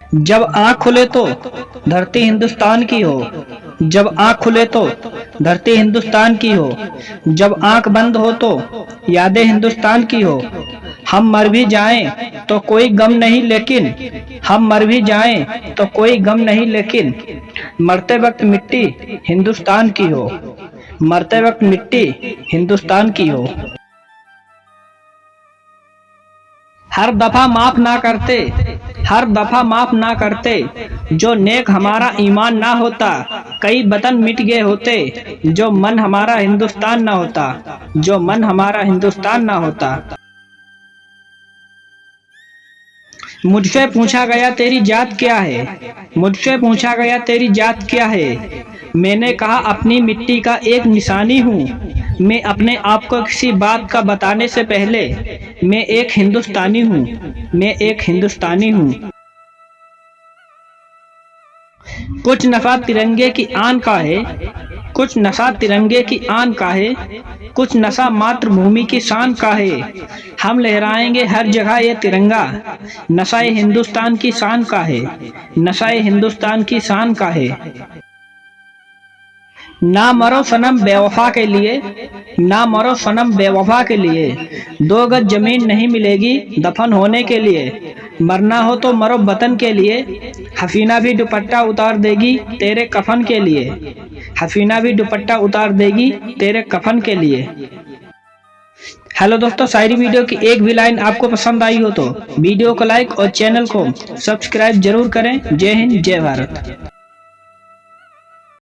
जब आँख खुले तो धरती हिंदुस्तान की हो। जब आँख खुले तो धरती हिंदुस्तान की हो। जब आँख बंद हो तो यादें हिंदुस्तान की हो। हम मर भी जाएं तो कोई गम नहीं लेकिन हम मर भी जाएं तो कोई गम नहीं लेकिन मरते वक्त मिट्टी हिंदुस्तान की हो। मरते वक्त मिट्टी हिंदुस्तान की हो। हर दफा माफ ना करते, हर दफा माफ ना करते, जो नेक हमारा ईमान ना होता। कई वतन मिट गए होते, जो मन हमारा हिंदुस्तान ना होता। जो मन हमारा हिंदुस्तान ना होता। मुझसे पूछा गया तेरी जात क्या है। मुझसे पूछा गया तेरी जात क्या है। मैंने कहा अपनी मिट्टी का एक निशानी हूँ। मैं अपने आप को किसी बात का बताने से पहले मैं एक हिंदुस्तानी हूँ। मैं एक हिंदुस्तानी हूँ। कुछ नशा तिरंगे की आन का है। कुछ नशा तिरंगे की आन का है। कुछ नशा मातृभूमि की शान का है। हम लहराएंगे हर जगह ये तिरंगा। नशा ये हिंदुस्तान की शान का है। नशा ये हिंदुस्तान की शान का है। ना मरो सनम बेवफा के लिए, ना मरो सनम बेवफा के लिए। 2 गज जमीन नहीं मिलेगी दफन होने के लिए। मरना हो तो मरो वतन के लिए। हसीना भी दुपट्टा उतार देगी तेरे कफन के लिए। हसीना भी दुपट्टा उतार देगी तेरे कफन के लिए। हेलो दोस्तों, शायरी वीडियो की एक भी लाइन आपको पसंद आई हो तो वीडियो को लाइक और चैनल को सब्सक्राइब जरूर करें। जय हिंद, जय भारत।